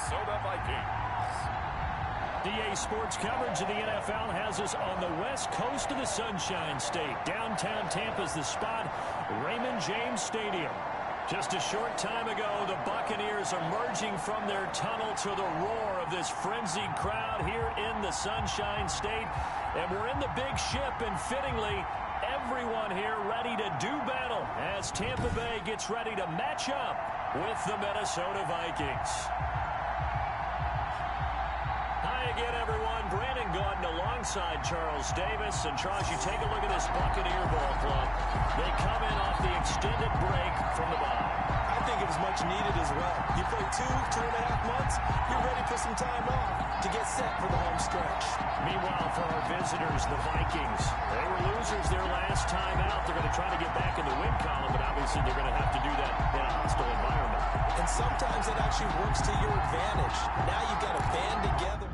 Minnesota Vikings. DA Sports coverage of the NFL has us on the west coast of the Sunshine State. Downtown Tampa's the spot, Raymond James Stadium. Just a short time ago, the Buccaneers emerging from their tunnel to the roar of this frenzied crowd here in the Sunshine State. And we're in the big ship, and fittingly, everyone here ready to do battle as Tampa Bay gets ready to match up with the Minnesota Vikings. Hi again, everyone. Brandon Gordon alongside Charles Davis. And Charles, you take a look at this Buccaneer ball club. They come in off the extended break from the bye. I think it was much needed as well. You play 2.5 months, you're ready for some time off to get set for the home stretch. Meanwhile, for our visitors, the Vikings, they were losers their last time out. They're going to try to get back in the win column, but obviously they're going to have to do that in a hostile environment. And sometimes it actually works to your advantage. Now you've got to band together.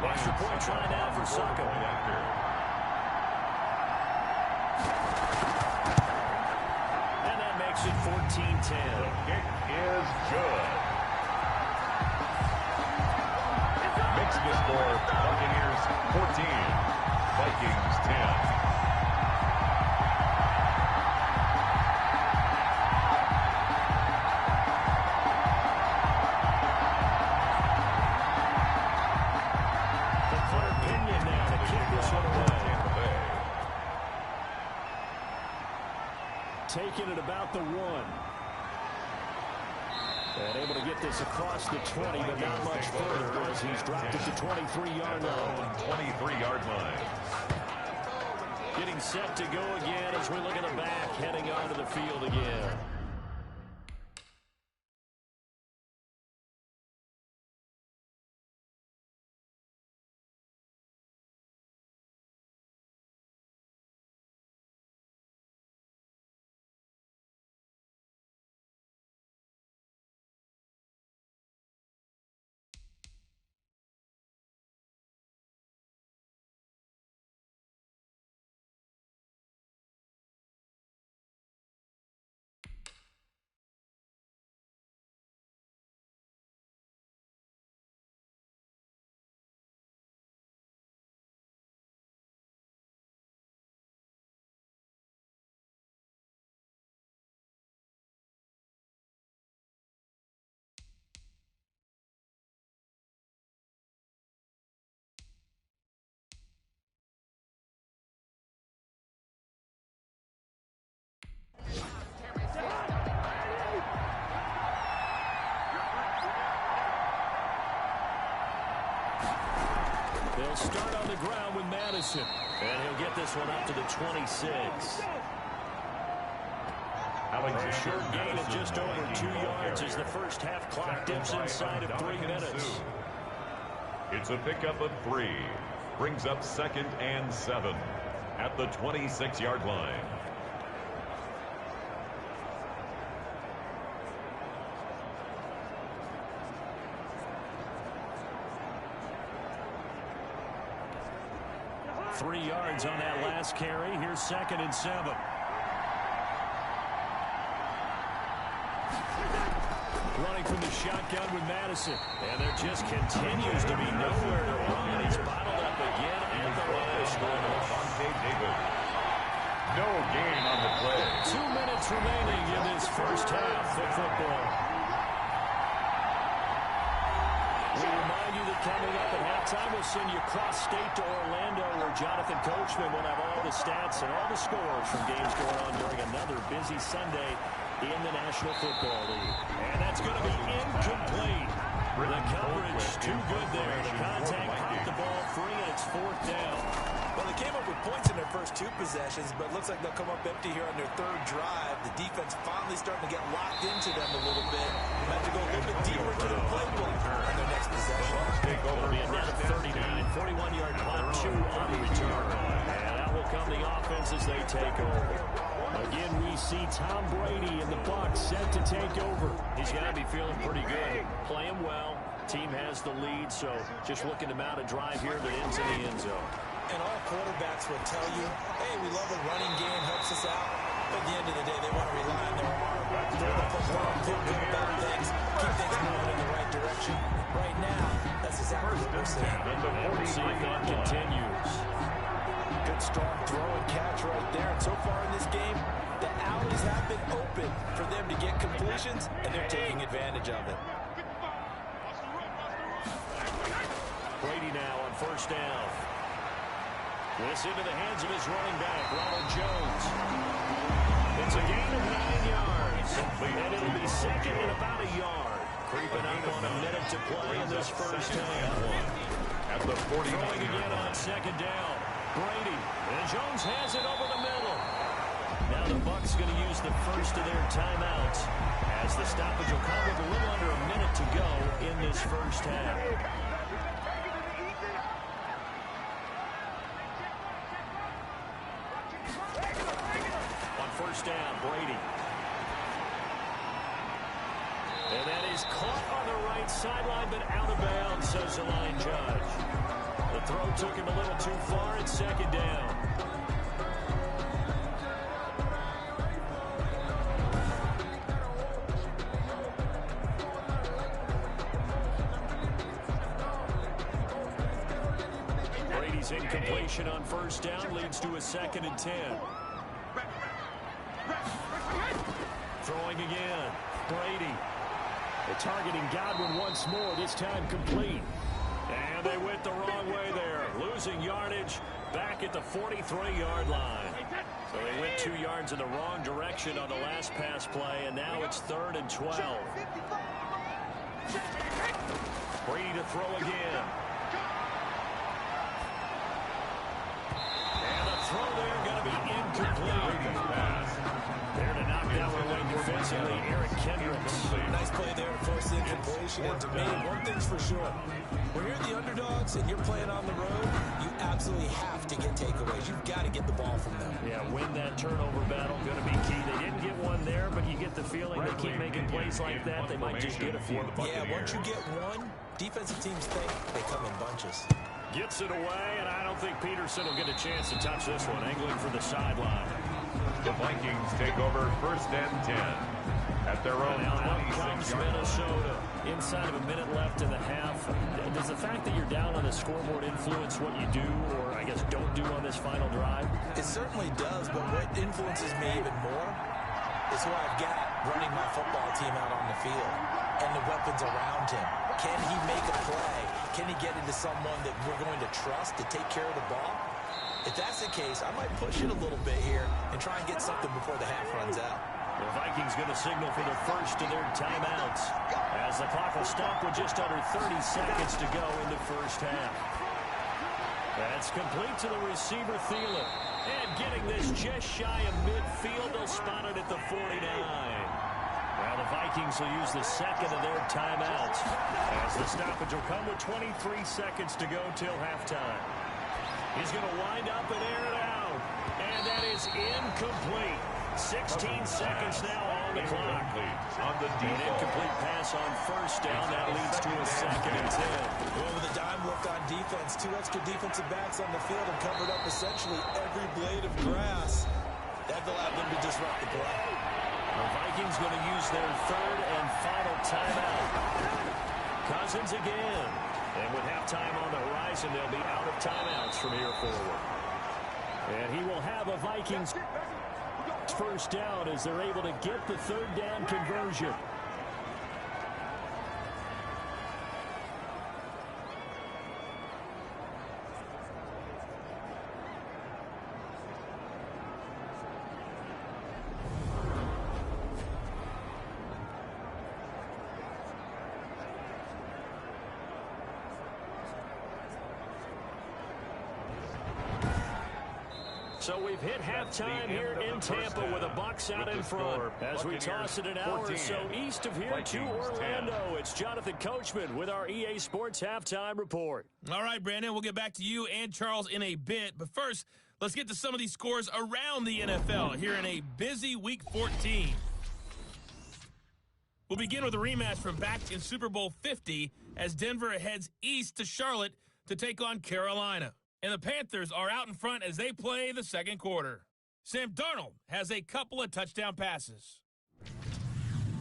Extra point try now for Saka. And that makes it 14-10. The kick is good. Makes the score Buccaneers 14, Vikings 10. Taking it about the 1. And able to get this across the 20, but not much further as he's dropped it to 23-yard line. 23-yard line. Getting set to go again as we look at the back, heading onto the field again. They'll start on the ground with Madison. And he'll get this one up to the 26. A short gain of just over 2 yards as the first half clock dips inside of 3 minutes. It's a pickup of 3. Brings up 2nd and 7 at the 26-yard line. 3 yards on that last carry. Here's 2nd and 7. Running from the shotgun with Madison. And there just continues to be nowhere to run. He's bottled up again, and the line is going off. No gain on the play. 2 minutes remaining in this first half of football. We remind you that coming up at halftime, we'll send you cross-state to Orlando, where Jonathan Coachman will have all the stats and all the scores from games going on during another busy Sunday in the National Football League. And that's going to be incomplete. The coverage too good there. The contact popped the ball free, and it's 4th down. Well, they came up with points in their first 2 possessions, but it looks like they'll come up empty here on their 3rd drive. The defense finally starting to get locked into them a little bit. They have to go a little bit deeper to the playbook on their next possession. It'll be a net of 39, 41-yard punt, 2 on the return. And out will come the offense as they take over. Again, we see Tom Brady and the Bucs set to take over. He's got to be feeling pretty good. Playing well. Team has the lead, so just looking to mount a drive here that ends in the end zone. And all quarterbacks will tell you, hey, we love a running game, helps us out. But at the end of the day, they want to rely on their arm. Throw the football, feel good about things, keep things moving in the right direction. Right now, that's exactly what we're seeing. And we'll see if that continues. Good strong throw and catch right there. And so far in this game, the alleys have been open for them to get completions, and they're taking advantage of it. Brady now on 1st down. This into the hands of his running back, Ronald Jones. It's a gain of 9 yards. And it'll be 2nd and about a yard. Creeping up on a minute to play in this first half. At the 49. Throwing again on 2nd down. Brady. And Jones has it over the middle. Now the Bucs going to use the first of their timeouts as the stoppage will come with a little under a minute to go in this first half. First down, Brady. And that is caught on the right sideline, but out of bounds, says the line judge. The throw took him a little too far. It's 2nd down. Brady's incompletion on 1st down leads to a 2nd and 10. Throwing again. Brady. They're targeting Godwin once more, this time complete. And they went the wrong way there. Losing yardage back at the 43-yard line. So they went 2 yards in the wrong direction on the last pass play, and now it's 3rd and 12. Brady to throw again. And the throw there going to be incomplete. There to knock that one away defensively, Eric Kendricks. Nice play there to force the incompletion. And to me, one thing's for sure. When you're the underdogs and you're playing on the road, you absolutely have to get takeaways. You've got to get the ball from them. Yeah, win that turnover battle, going to be key. They didn't get one there, but you get the feeling they keep making plays like that, they might just get a few. Yeah, once you get one, defensive teams think they come in bunches. Gets it away, and I don't think Peterson will get a chance to touch this one. Angling for the sideline. The Vikings take over 1st and 10 at their own 26 Minnesota. Inside of a minute left in the half. Does the fact that you're down on the scoreboard influence what you do, or I guess don't do on this final drive? It certainly does, but what influences me even more is who I've got running my football team out on the field and the weapons around him. Can he make a play? Can he get into someone that we're going to trust to take care of the ball? If that's the case, I might push it a little bit here and try and get something before the half runs out. The Vikings going to signal for the first of their timeouts as the clock will stop with just under 30 seconds to go in the first half. That's complete to the receiver, Thielen. And getting this just shy of midfield, they'll spot it at the 49. Now the Vikings will use the second of their timeouts as the stoppage will come with 23 seconds to go till halftime. He's going to wind up and air it out. And that is incomplete. 16 seconds now on the clock. On the An incomplete pass on first down. That leads to a 2nd and 10. Well, with a dime look on defense, 2 extra defensive backs on the field and covered up essentially every blade of grass. That allowed them to disrupt the play. The Vikings going to use their 3rd and final timeout. Cousins again. And with halftime on the horizon, they'll be out of timeouts from here forward. And he will have a Vikings first down as they're able to get the 3rd down conversion. So we've hit halftime here in Tampa with a Bucs out in front. As we toss it an hour or so east of here to Orlando, it's Jonathan Coachman with our EA Sports Halftime Report. All right, Brandon, we'll get back to you and Charles in a bit. But first, let's get to some of these scores around the NFL here in a busy Week 14. We'll begin with a rematch from back in Super Bowl 50 as Denver heads east to Charlotte to take on Carolina. And the Panthers are out in front as they play the second quarter. Sam Darnold has a couple of touchdown passes.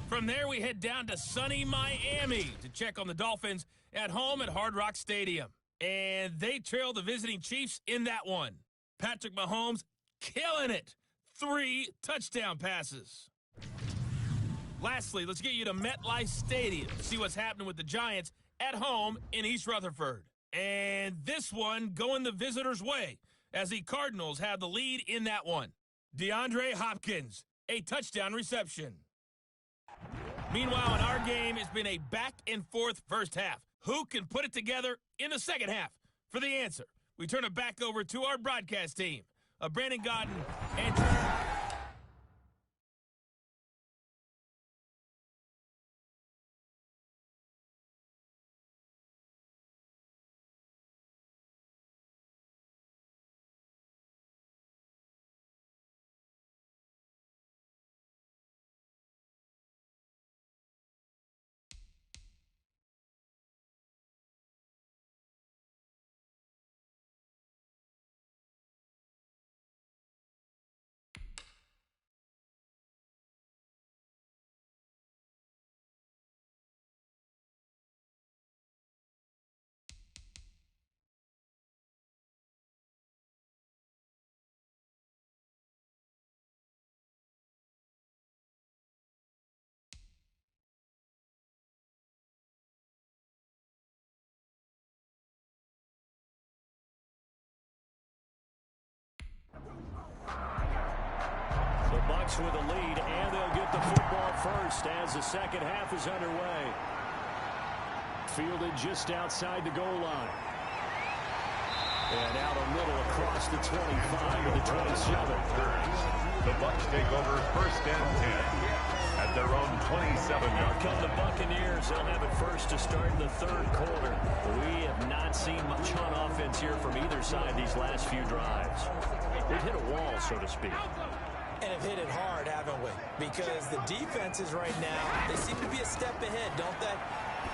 From there, we head down to sunny Miami to check on the Dolphins at home at Hard Rock Stadium. And they trail the visiting Chiefs in that one. Patrick Mahomes killing it. 3 touchdown passes. Lastly, let's get you to MetLife Stadium to see what's happening with the Giants at home in East Rutherford. And this one going the visitors' way as the Cardinals have the lead in that one. DeAndre Hopkins, a touchdown reception. Meanwhile, in our game, it's been a back-and-forth first half. Who can put it together in the second half? For the answer, we turn it back over to our broadcast team of Brandon Godden and Bucs with a lead, and they'll get the football first as the second half is underway. Fielded just outside the goal line. And out a middle across the 25 to the 27. The Bucs take over 1st and 10 at their own 27-yard line. Come the Buccaneers. They'll have it first to start the 3rd quarter. We have not seen much on offense here from either side these last few drives. We've hit a wall, so to speak. And have hit it hard, haven't we? Because the defenses right now, they seem to be a step ahead, don't they?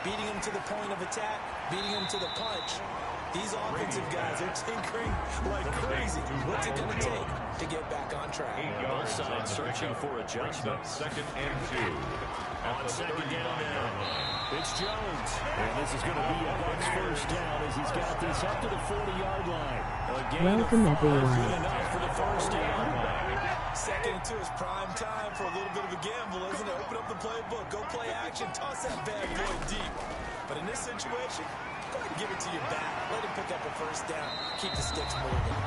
Beating them to the point of attack, beating them to the punch. These offensive guys are tinkering like crazy. What's it going to take to get back on track? Both sides searching for adjustments. 2nd and 2. On 2nd down now. It's Jones. And this is going to be a Bucs first down as he's got this up to the 40-yard line. Welcome, everyone. Good enough for the first down. 2nd and 2 is prime time for a little bit of a gamble, isn't it? Open up the playbook, go play action, toss that bad boy deep. But in this situation, go ahead and give it to your back. Let him pick up a first down. Keep the sticks moving.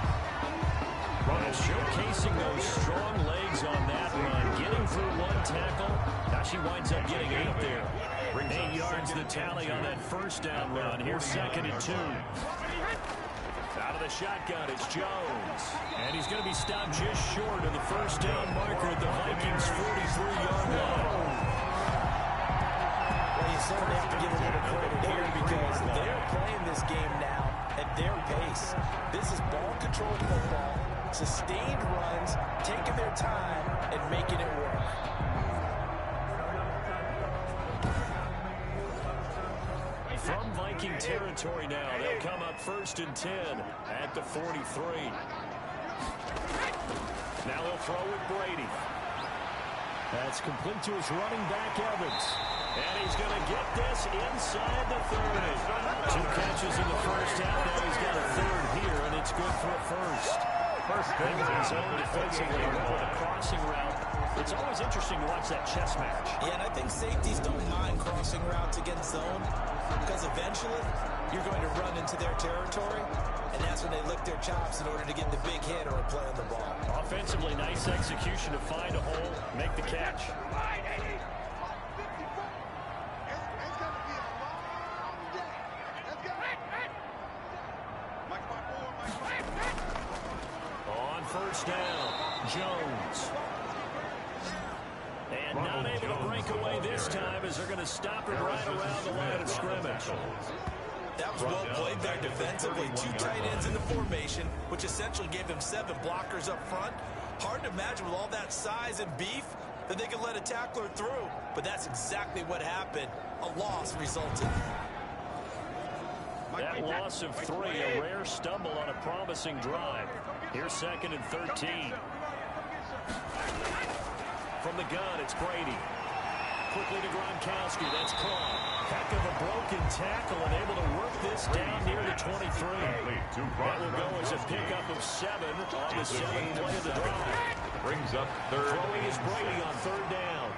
Showcasing those strong legs on that run. Getting through 1 tackle. Now she winds up getting 8 there. 8 yards the tally on that first down run. Here's 2nd and 2. Out of the shotgun, it's Jones. And he's going to be stopped just short of the first down marker at the Vikings' 43-yard line. Well, you certainly have to give a little credit here because they're playing this game now at their pace. This is ball-controlled football, sustained runs, taking their time, and territory now. They'll come up 1st and 10 at the 43. Now he'll throw with Brady. That's complete to his running back, Evans. And he's going to get this inside the 30. 2 catches in the first half. Now he's got a 3rd here, and it's good for a first. In the zone defensively with a crossing route. It's always interesting to watch that chess match. Yeah, and I think safeties don't mind crossing routes against zone because eventually you're going to run into their territory, and that's when they lick their chops in order to get the big hit or a play on the ball. Offensively, nice execution to find a hole, make the catch. On 1st down, Jones. And not able to break away this time as they're going to stop it right around the line of scrimmage. That was well played there defensively. 2 tight ends in the formation, which essentially gave them 7 blockers up front. Hard to imagine with all that size and beef that they could let a tackler through. But that's exactly what happened. A loss resulted. That loss of 3, a rare stumble on a promising drive. Here's 2nd and 13. From the gun, it's Brady. Quickly to Gronkowski. That's caught. Heck of a broken tackle and able to work this down near the 23. That will go as a pickup of 7 on the 7th play of the drive. Brings up 3rd. Throwing is Brady on 3rd down.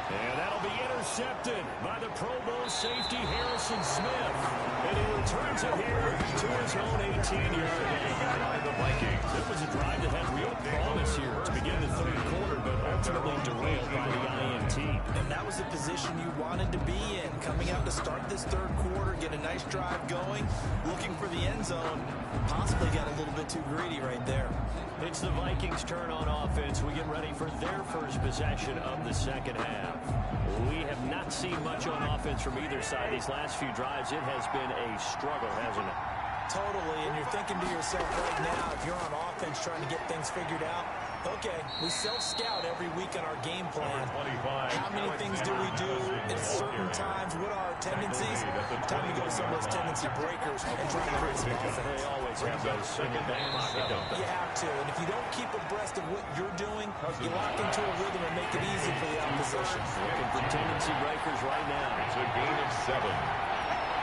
And that'll be intercepted by the Pro Bowl safety Harrison Smith. And he returns it here to his own 18-yard line by the Vikings. It was a drive that had real promise here to begin the 3rd quarter, but ultimately derailed by the INT. And that was the position you wanted to be in. Coming out to start this 3rd quarter, get a nice drive going, looking for the end zone. Possibly got a little bit too greedy right there. It's the Vikings' turn on offense. We get ready for their first possession of the 2nd half. We have not seen much on offense from either side. These last few drives, it has been a struggle, hasn't it? Totally, and you're thinking to yourself right now, if you're on offense trying to get things figured out, okay, we self-scout every week on our game plan. How many things do we do at certain times? What are our tendencies? Time to go to some of those tendency breakers and try to create some offense. They always have those in the back pocket, don't they? You have to, and if you don't keep abreast of what you're doing, you lock into a rhythm and make it easy for the opposition. Looking for tendency breakers right now. It's a gain of 7.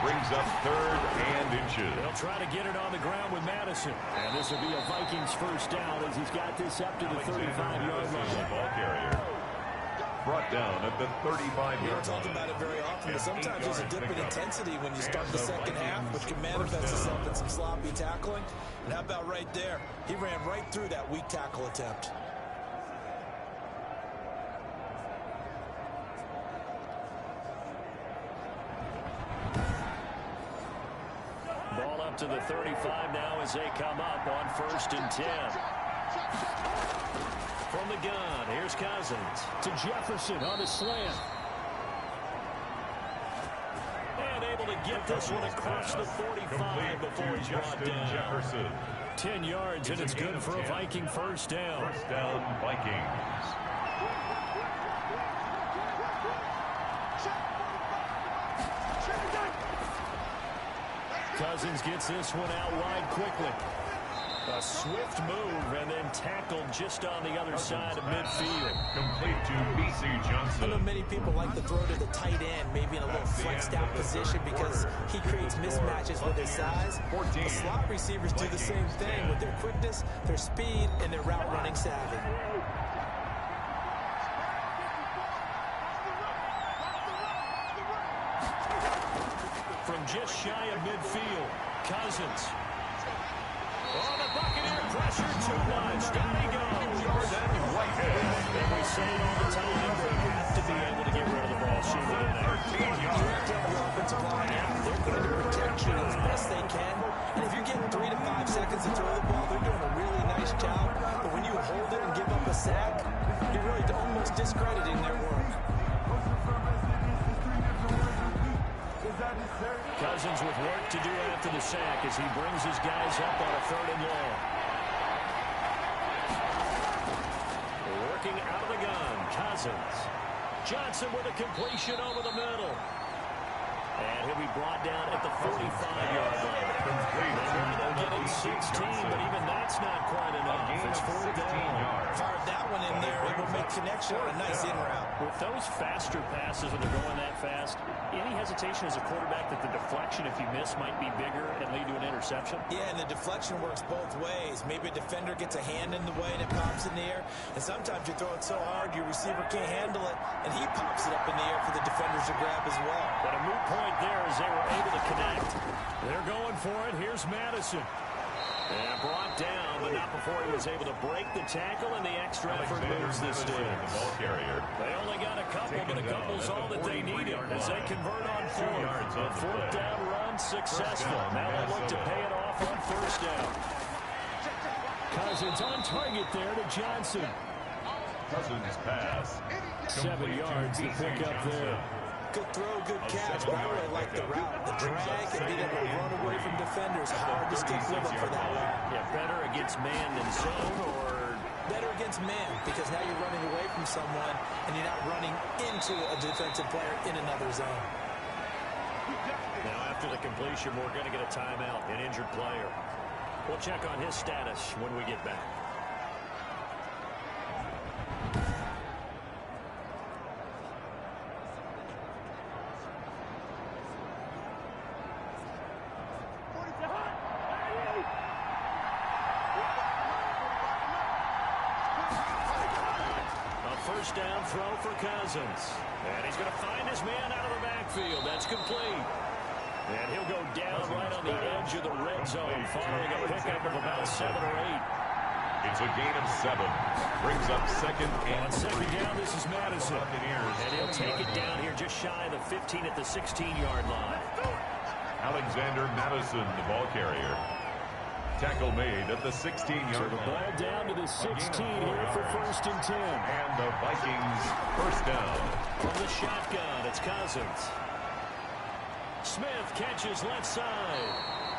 Brings up 3rd and inches. They'll try to get it on the ground with Madison. And this will be a Vikings first down as he's got this up to the 35-yard line. Ball carrier. Brought down at the 35-yard line. We don't talk about it very often, but sometimes there's a dip in intensity when you start the 2nd half, which can manifest itself in some sloppy tackling. And how about right there? He ran right through that weak tackle attempt. Ball up to the 35 now as they come up on 1st and 10. From the gun, here's Cousins to Jefferson on the slant. And able to get this one across the 45 before he's brought down. Jefferson. 10 yards, and it's good for a Viking first down. First down, Vikings. Cousins gets this one out wide quickly. A swift move and then tackled just on the other side of midfield. Complete to B.C. Johnson. I know many people like to throw to the tight end, maybe in a little flexed out position because he creates mismatches with his size. The slot receivers do the same thing with their quickness, their speed, and their route running savvy. From just shy of midfield, Cousins. Oh, the Buccaneer pressure too much. Down he goes. And we say it all the time, they have to be able to get rid of the ball sooner than later. You have to have your offensive line out. They're going to protect you as best they can. And if you're getting 3 to 5 seconds to throw the ball, they're doing a really nice job. But when you hold it and give up a sack, you're really almost discrediting their work. Cousins with work to do after the sack as he brings his guys up on a 3rd and long. Working out of the gun, Cousins. Johnson with a completion over the middle. And he'll be brought down at the 45-yard line. They're getting 16, but even that's not quite enough. It's 4th down. Fired that one in there. It will make connection on a nice in route. With those faster passes when they're going that fast, any hesitation as a quarterback that the deflection, if you miss, might be bigger and lead to an interception? Yeah, and the deflection works both ways. Maybe a defender gets a hand in the way and it pops in the air. And sometimes you throw it so hard your receiver can't handle it, and he pops it up in the air for the defenders to grab as well. But a moot point there as they were able to connect. They're going for it. Here's Madison. And brought down, but not before he was able to break the tackle, and the extra effort moves the sticks. They only got a couple, but a couple's all that they needed as they convert on 4th. The 4th down run successful. Now they look to pay it off on 1st down. Cousins on target there to Johnson. Cousins pass. 7 yards to pick up there. Good throw, good catch. But I really like the route. The drag and being able to run away from defenders. Hard to stick with them for that route. Yeah, better against man than zone, or better against man, because now you're running away from someone and you're not running into a defensive player in another zone. Now after the completion, we're going to get a timeout, an injured player. We'll check on his status when we get back. First down throw for Cousins. And he's going to find his man out of the backfield. That's complete. And he'll go down right on the edge of the red zone following a pickup of about 7 or 8. It's a gain of 7. Brings up 2nd and on 2nd down, this is Madison. And he'll take it down here just shy of the 15 at the 16-yard line. Alexander Madison, the ball carrier. Tackle made at the 16-yard line. Ball down to the 16 here for 1st and 10. And the Vikings 1st down. From the shotgun, it's Cousins. Smith catches left side.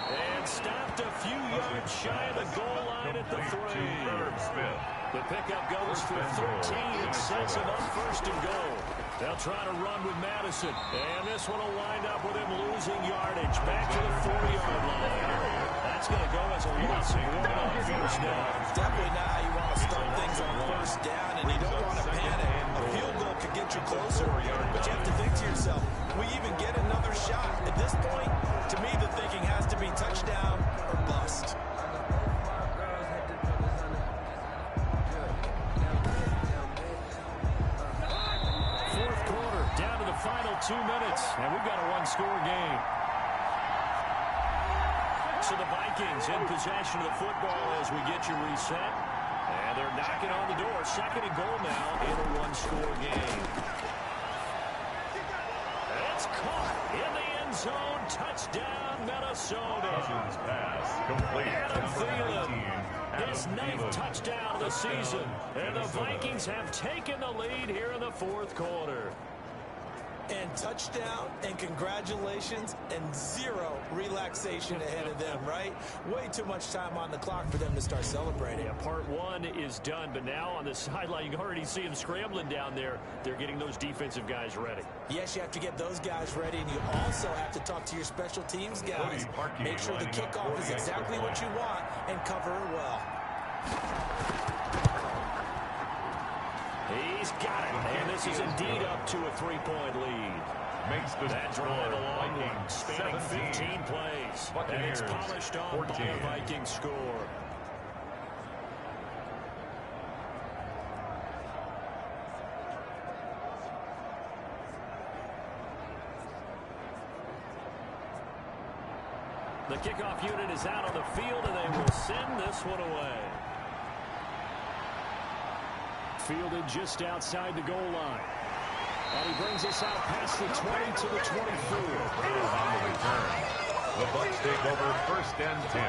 And stopped a few yards shy of the goal line at the 3. Smith. The pickup goes for 13 and sets him up 1st and goal. They'll try to run with Madison. And this one will wind up with him losing yardage. Back to the 4-yard line. That's going to go as a loss of 1 on 1st down. Definitely not how you want to start things on 1st down, and you don't want to panic. A field goal could get you closer, but you have to think to yourself, we even get another shot. At this point, to me, the thinking has to be touchdown or bust. 4th quarter, down to the final 2 minutes, and we've got a 1-score game. So the Vikings in possession of the football as we get you reset. And they're knocking on the door. 2nd and goal now in a 1-score game. It's caught in the end zone. Touchdown, Minnesota. Cousins pass complete. Adam Thielen, his 9th touchdown of the season. And the Vikings have taken the lead here in the 4th quarter. And touchdown, and congratulations, and 0 relaxation ahead of them, right? Way too much time on the clock for them to start celebrating. Yeah, part 1 is done, but now on the sideline, you can already see them scrambling down there. They're getting those defensive guys ready. Yes, you have to get those guys ready, and you also have to talk to your special teams guys. Make sure the kickoff is exactly what you want, and cover it well. He's got it, and this is indeed up to a 3-point lead. Makes the that drive a long one, spanning 15 plays, and it's polished on 14. By a Vikings score. The kickoff unit is out on the field, and they will send this one away. Fielded just outside the goal line. And he brings us out past the 20 to the 24. On the return. The Bucs take over 1st and 10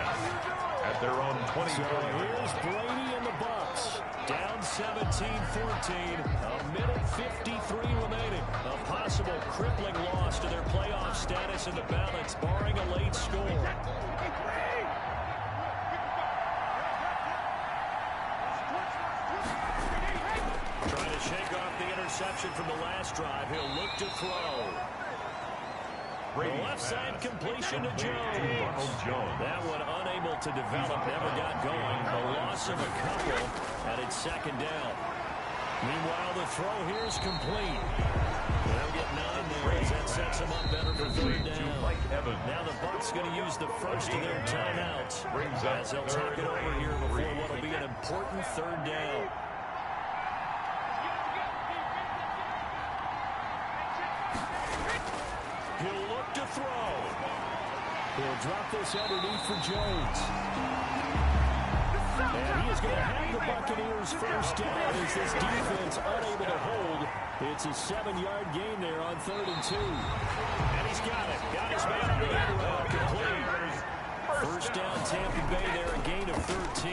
at their own 24. So here's Brady and the Bucs. Down 17-14. A minute 53 remaining. A possible crippling loss to their playoff status in the balance, barring a late score. Trying to shake off the interception from the last drive. He'll look to throw. The left side completion to Jones. That one unable to develop, never got going. A loss of a couple, and it's second down. Meanwhile, the throw here is complete. They'll get 9 there as that sets them up better for third down. Now the Bucs going to use the first of their timeouts as they'll talk it over here before what will be an important third down. He'll look to throw. He'll drop this underneath for Jones. And he is going to have the Buccaneers first down as this defense unable to hold. It's a 7-yard gain there on 3rd and 2. And he's got it. Got his man on the end route. Complete. First down Tampa Bay there, a gain of 13.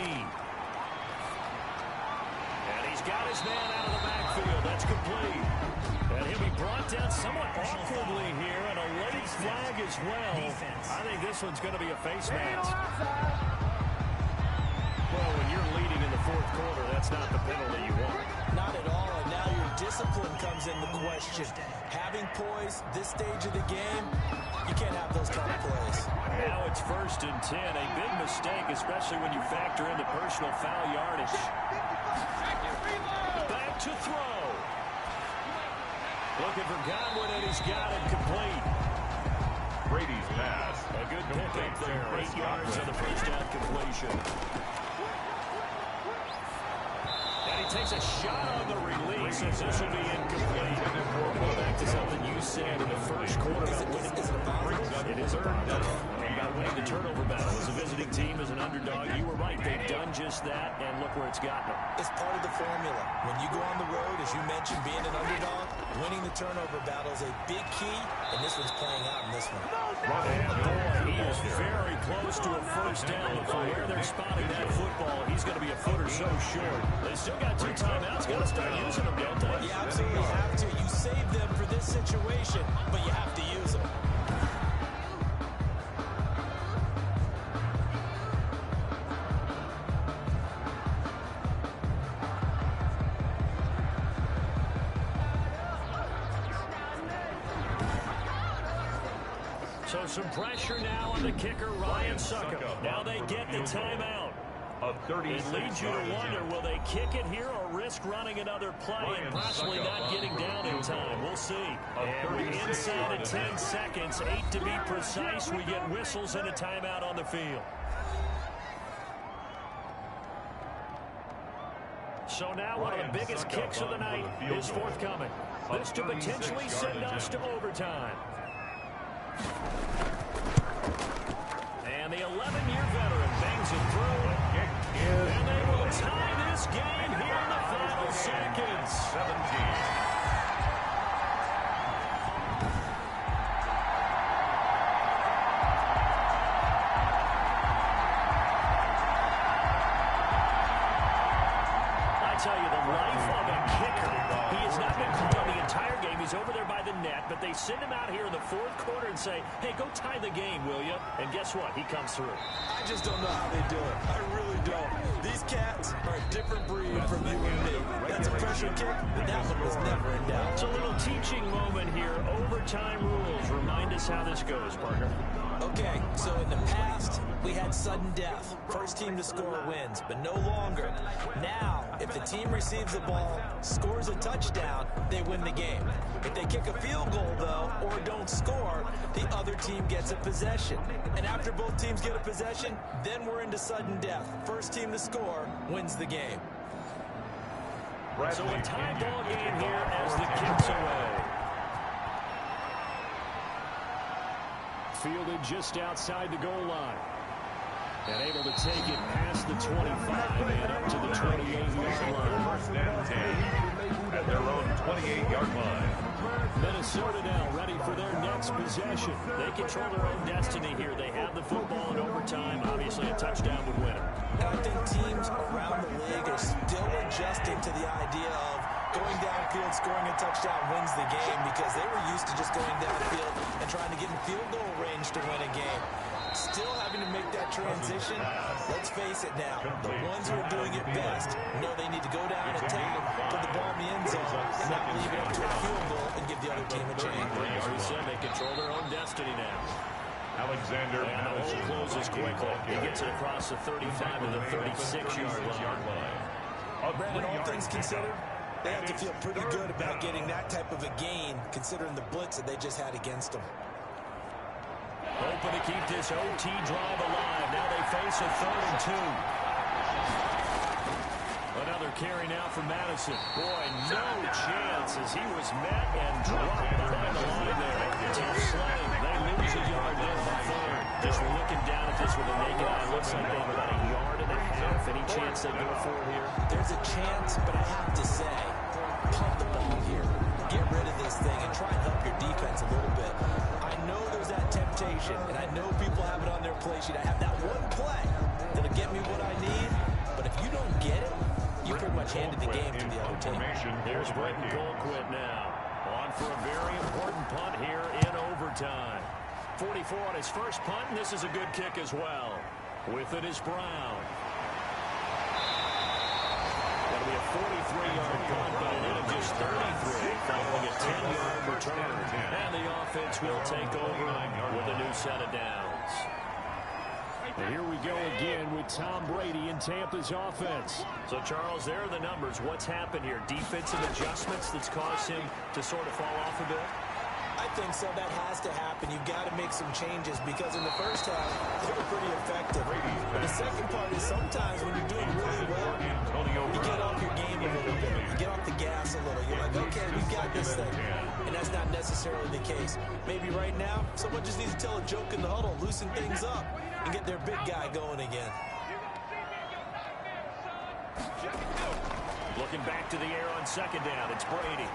And he's got his man out of the backfield. That's complete. And he'll be brought down somewhat awkwardly here, and a late flag as well. I think this one's going to be a face mask. Well, when you're leading in the 4th quarter, that's not the penalty you want. Not at all, and now your discipline comes into question. Having poise this stage of the game, you can't have those kind of plays. Now it's 1st and 10, a big mistake, especially when you factor in the personal foul yardage. Back to throw. Looking for Godwin, and he's got it complete. Brady's pass. A good pickup there, 8 yards on the first down completion. And he takes a shot on the release, as this will be incomplete. Go back to something you said in the first quarter about winning. It is earned. About winning the turnover battle. As a visiting team, as an underdog, you were right. They've done just that, and look where it's gotten them. It's part of the formula. When you go on the road, as you mentioned, being an underdog, winning the turnover battle is a big key, and this one's playing out in this one. And boy, he is very close to a first down, but from where they're spotting that football, he's going to be a foot or so short. They still got 2 timeouts. Got to start using them, don't they? You absolutely have to. You save them for this situation, but you have to use them. So some pressure now on the kicker, Ryan Suckup. Now they get the timeout. It leads you to wonder, will they kick it here or risk running another play and possibly not getting down in time? We'll see. And we're inside of 10 seconds, 8 to be precise. We get whistles and a timeout on the field. So now one of the biggest kicks of the night is forthcoming. This to potentially send us to overtime. And the 11-year veteran bangs it through. And they will tie this game here in the final seconds. 17. Tell you, the life of a kicker. He has not been called on the entire game. He's over there by the net, but they send him out here in the 4th quarter and say, hey, go tie the game, will you? And guess what? He comes through. I just don't know how they do it. I really don't. These cats are a different breed from you and me. That's a pressure kick, but that one was never in doubt. It's a little teaching moment here. Overtime rules. Remind us how this goes, partner. Okay, so in the past, we had sudden death. First team to score wins, but no longer. Now, if the team receives the ball, scores a touchdown, they win the game. If they kick a field goal, though, or don't score, the other team gets a possession. And after both teams get a possession, then we're into sudden death. First team to score wins the game. So a tie ball game here as the kick's away. Fielded just outside the goal line. And able to take it past the 25 and up to the 28-yard line. First and 10 at their own 28-yard line. Minnesota now ready for their next possession. They control their own destiny here. They have the football in overtime. Obviously, a touchdown would win it. And I think teams around the league are still adjusting to the idea of going downfield, scoring a touchdown wins the game, because they were used to just going downfield and trying to get in field goal range to win a game. Still having to make that transition. Let's face it now, the ones who are doing it best know they need to go down, attack, put the ball in the end end zone and not leave it up to a field goal and give the other team a chance. As we said, they control their own destiny now. Alexander and the hole closes quickly. He gets it across the 35 to the 36-yard line. Brandon, all things considered, they have to feel pretty good about getting that type of a gain, considering the blitz that they just had against them. Hoping to keep this OT drive alive. Now they face a 3rd and 2. Another carry now for Madison. Boy, no chance as he was met and dropped behind the line there. Tough sledding. They lose a yard there by 3rd. Just looking down at this with a naked eye, looks like they have about a yard and a half. Any chance they go for it here? There's a chance, but I have to say, pump the ball here. Get rid of this thing and try and help your defense a little bit. I know there's that temptation, and I know people have it on their play sheet. I have that one play that'll get me what I need, but if you don't get it, you pretty much handed the game to the other team. Here's Britton Colquitt now. On for a very important punt here in overtime. 44 on his first punt, and this is a good kick as well. With it is Brown. That'll be a 43-yard punt, but an end of just 33 following a 10-yard return. And the offense will take over with a new set of downs. And here we go again with Tom Brady in Tampa's offense. So, Charles, there are the numbers. What's happened here? Defensive adjustments that's caused him to sort of fall off a bit? I think so. That has to happen. You've got to make some changes because in the first half, they were pretty effective. But the second part is sometimes when you're doing really well, you get off your game a little bit. You get off the gas a little. You're like, okay, we've got this thing. And that's not necessarily the case. Maybe right now, someone just needs to tell a joke in the huddle, loosen things up, and get their big guy going again. Looking back to the air on second down, it's Brady.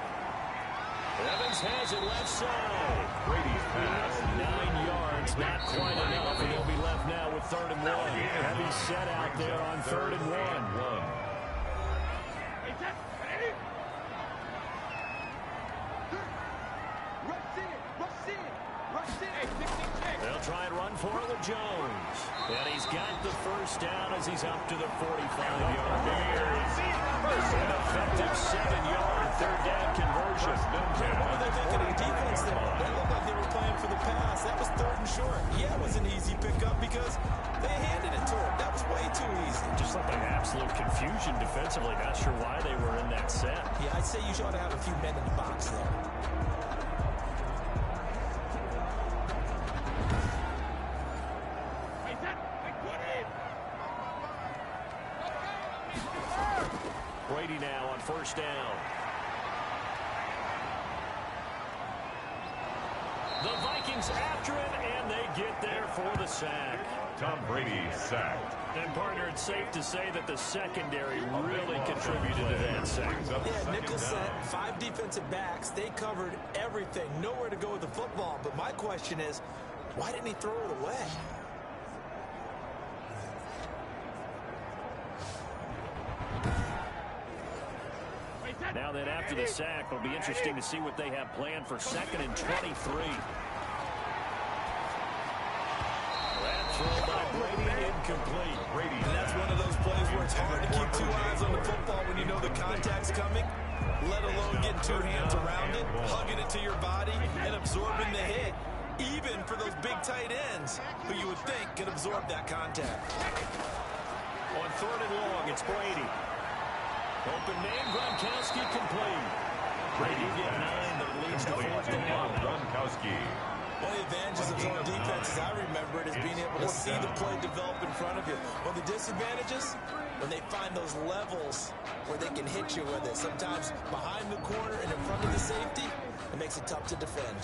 Evans has it left side. Brady's pass. 9 yards, not quite enough, and he'll be left now with 3rd and 1. Heavy set out there on 3rd and 1. They'll try and run for it with Jones. And he's got the first down as he's up to the 45-yard line. An effective 7-yard 3rd down conversion. What were they thinking of the defense there? They looked like they were playing for the pass. That was 3rd and short. Yeah, it was an easy pickup because they handed it to him. That was way too easy. Just like an absolute confusion defensively. Not sure why they were in that set. Yeah, I'd say you ought to have a few men in the box there. Brady now on 1st down. The Vikings after him, and they get there for the sack. Tom Brady sacked. And, partner, it's safe to say that the secondary really contributed to that sack. Yeah, nickel set, 5 defensive backs. They covered everything. Nowhere to go with the football. But my question is, why didn't he throw it away? Now then, after the sack, it'll be interesting to see what they have planned for 2nd and 23. That throw by Brady incomplete. And that's one of those plays where it's hard to keep 2 eyes on the football when you know the contact's coming, let alone getting 2 hands around it, hugging it to your body, and absorbing the hit, even for those big tight ends who you would think could absorb that contact. On 3rd and long, it's Brady. Open name, Gronkowski complete. Brady get 9, but it leads to 4th down. Gronkowski. One of the advantages of zone defense, as I remember it, is being able to see the play develop in front of you. One of the disadvantages, when they find those levels where they can hit you with it. Sometimes behind the corner and in front of the safety, it makes it tough to defend.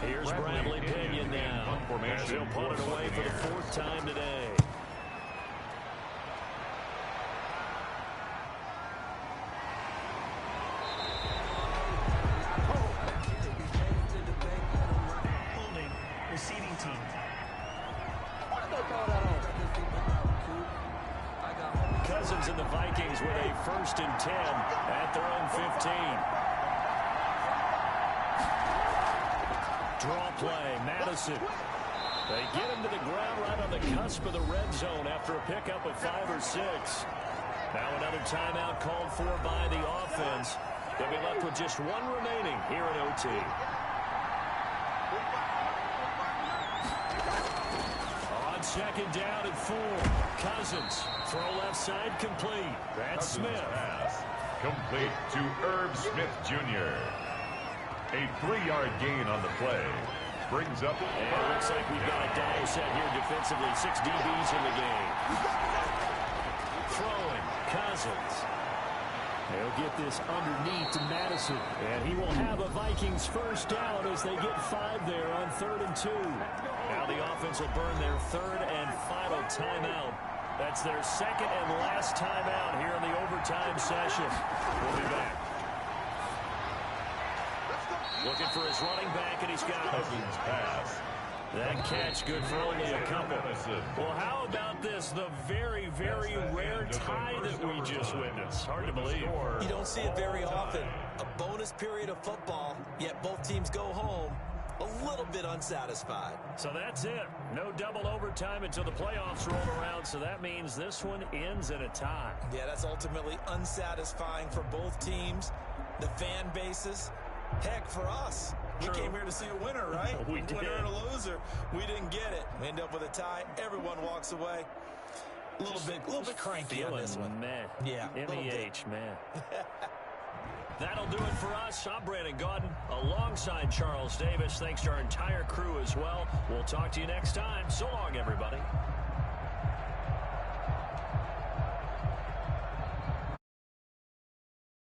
Here's Bradley Pinion now. As he'll punt it away for the 4th time today. Holding, receiving team. Cousins and the Vikings with a 1st and 10 at their own 15. Draw play, Madison. They get him to the ground right on the cusp of the red zone after a pickup of 5 or 6. Now another timeout called for by the offense. They'll be left with just one remaining here in OT. On second down and 4. Cousins. Throw left side complete. That's Smith. Pass complete to Herb Smith Jr. A 3-yard gain on the play. Brings up. And it looks like we've got a double set here defensively. 6 DBs in the game. Throwing. Cousins. They'll get this underneath to Madison. And he will have a Vikings first down as they get 5 there on 3rd and 2. Now the offense will burn their 3rd and final timeout. That's their 2nd and last timeout here in the overtime session. We'll be back. Looking for his running back, and he's got it. Cousins pass. That catch good for only a couple. Well, how about this? The very, very rare tie that we just witnessed. Hard to believe. You don't see it very often. A bonus period of football, yet both teams go home a little bit unsatisfied. So that's it. No double overtime until the playoffs roll around, so that means this one ends in a tie. Yeah, that's ultimately unsatisfying for both teams, the fan bases. Heck, for us. True. We came here to see a winner, right? We did. Winner and a loser. We didn't get it. We end up with a tie. Everyone walks away. A little bit cranky on this one. Man. Yeah. MEH, man. That'll do it for us. I'm Brandon Gaudin alongside Charles Davis. Thanks to our entire crew as well. We'll talk to you next time. So long, everybody.